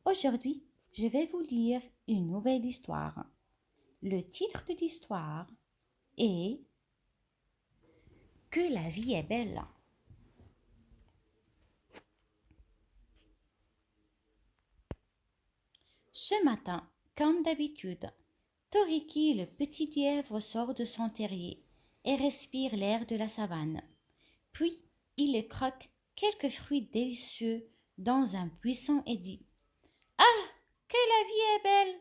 Aujourd'hui, je vais vous lire une nouvelle histoire. Le titre de l'histoire est Que la vie est belle. Ce matin, comme d'habitude, Toriki le petit lièvre sort de son terrier et respire l'air de la savane. Puis, il croque quelques fruits délicieux dans un buisson et dit Ah, que la vie est belle!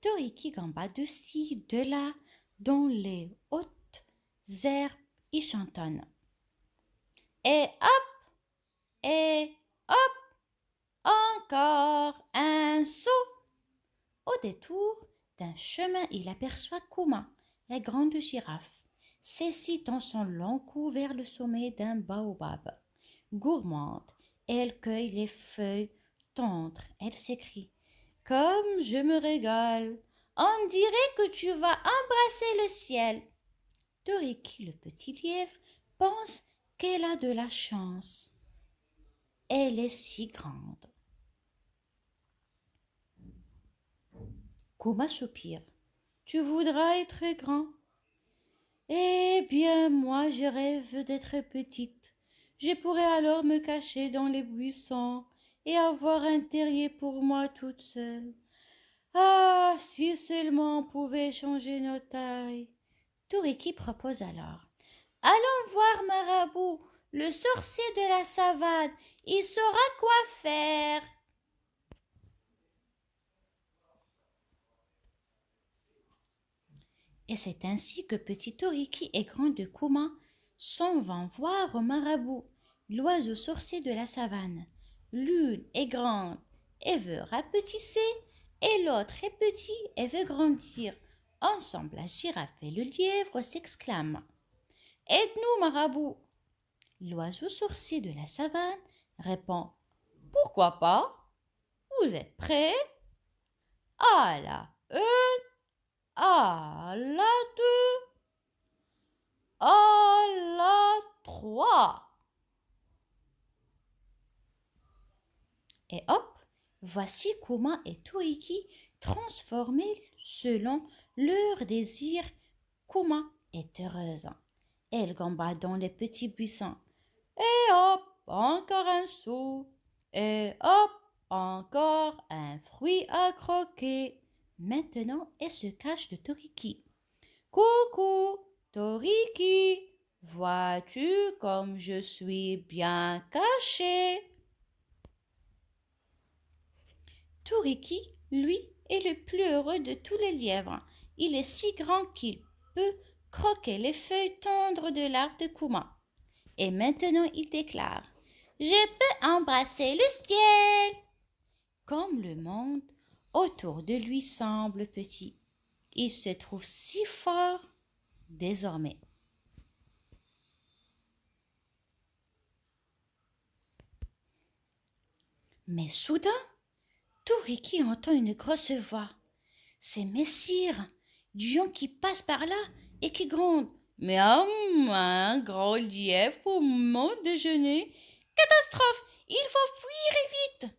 Toriki gamba de ci, de là, dans les hautes herbes y chantonne. Et hop, encore un saut. Au détour d'un chemin, il aperçoit Kuma, la grande girafe, s'assit dans son long cou vers le sommet d'un baobab. Gourmande, elle cueille les feuilles tendres. Elle s'écrie Comme je me régale! On dirait que tu vas embrasser le ciel. Toriki, le petit lièvre, pense qu'elle a de la chance. Elle est si grande. Kuma soupire. Tu voudras être grand. Eh bien, moi, je rêve d'être petite. Je pourrais alors me cacher dans les buissons et avoir un terrier pour moi toute seule. Ah, si seulement on pouvait changer nos tailles. Toriki propose alors. Allons voir Marabout, le sorcier de la savane. Il saura quoi faire. Et c'est ainsi que petit Toriki et grande Kuma s'en vont voir au Marabout, l'oiseau sorcier de la savane. L'une est grande et veut rapetisser, et l'autre est petit et veut grandir. Ensemble, la girafe et le lièvre s'exclament. Aide-nous, Marabout. L'oiseau sorcier de la savane répond. Pourquoi pas? Vous êtes prêts? À la une, à la deux, à la trois. Et hop, voici Kuma et Toriki transformés selon leur désir. Kuma est heureuse. Elle gambade dans les petits buissons. Et hop, encore un saut. Et hop, encore un fruit à croquer. Maintenant, elle se cache de Toriki. Coucou, Toriki, vois-tu comme je suis bien cachée? Toriki, lui, est le plus heureux de tous les lièvres. Il est si grand qu'il peut croquer les feuilles tendres de l'arbre de Kuma. Et maintenant il déclare Je peux embrasser le ciel. Comme le monde autour de lui semble petit, il se trouve si fort désormais. Mais soudain, Toriki entend une grosse voix. C'est Messire, lion qui passe par là et qui gronde. Miaou, un gros lièvre pour mon déjeuner. Catastrophe, il faut fuir vite.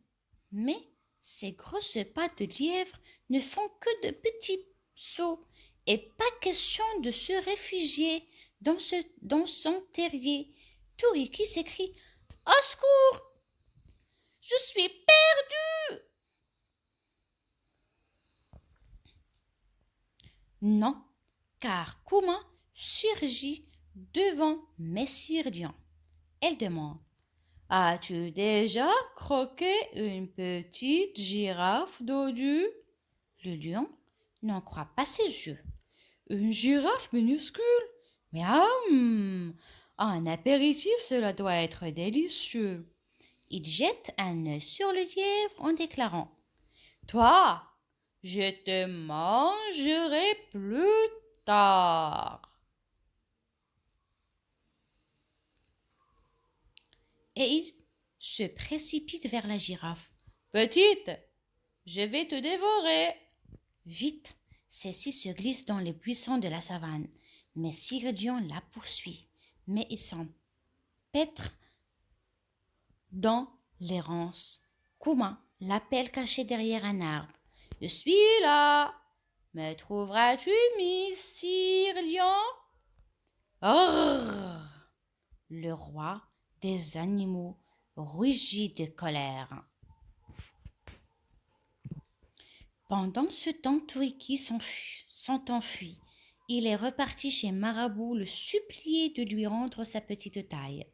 Mais ces grosses pattes de lièvre ne font que de petits sauts et pas question de se réfugier dans son terrier. Toriki s'écrie Au secours, je suis perdue. Non, car Kuma surgit devant Messire Lion. Elle demande As-tu déjà croqué une petite girafe dodue? Le lion n'en croit pas ses yeux. Une girafe minuscule? Miaou! Un apéritif, cela doit être délicieux. Il jette un œil sur le lièvre en déclarant Toi, je te mangerai plus tard. Et il se précipite vers la girafe. Petite, je vais te dévorer. Vite, celle-ci se glisse dans les buissons de la savane. Mais Lion la poursuit. Mais il s'empêtre dans les ronces. Kuma l'appelle caché derrière un arbre. Je suis là. Me trouveras-tu, Messire Lion? Arrrr! Le roi des animaux rugit de colère. Pendant ce temps, Turiki s'en enfuit. Il est reparti chez Marabout le supplier de lui rendre sa petite taille.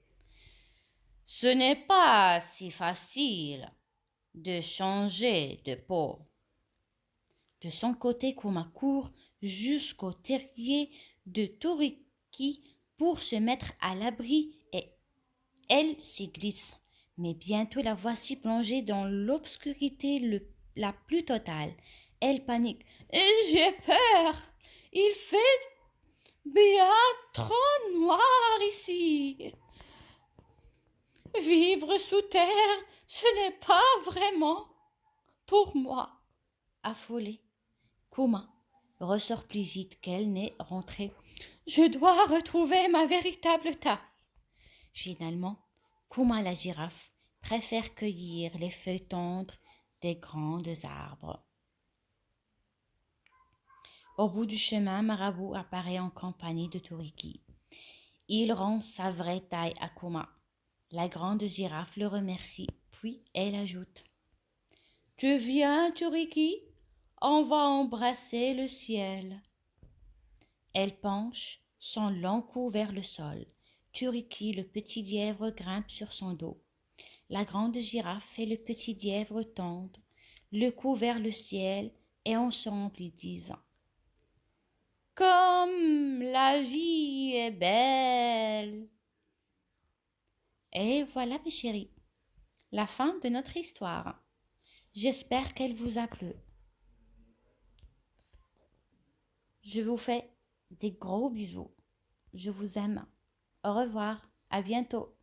Ce n'est pas si facile de changer de peau. De son côté, Kuma court jusqu'au terrier de Turiki pour se mettre à l'abri et elle s'y glisse. Mais bientôt la voici plongée dans l'obscurité la plus totale. Elle panique. J'ai peur. Il fait bien trop noir ici. Vivre sous terre, ce n'est pas vraiment pour moi. Affolée, Kuma ressort plus vite qu'elle n'est rentrée. Je dois retrouver ma véritable taille. Finalement, Kuma la girafe préfère cueillir les feuilles tendres des grands arbres. Au bout du chemin, Marabout apparaît en compagnie de Turiki. Il rend sa vraie taille à Kuma. La grande girafe le remercie, puis elle ajoute: Tu viens, Turiki? On va embrasser le ciel. Elle penche son long cou vers le sol. Turiki, le petit lièvre, grimpe sur son dos. La grande girafe et le petit lièvre tendent le cou vers le ciel et ensemble ils disent: Comme la vie est belle. Et voilà, mes chéris, la fin de notre histoire. J'espère qu'elle vous a plu. Je vous fais des gros bisous. Je vous aime. Au revoir. À bientôt.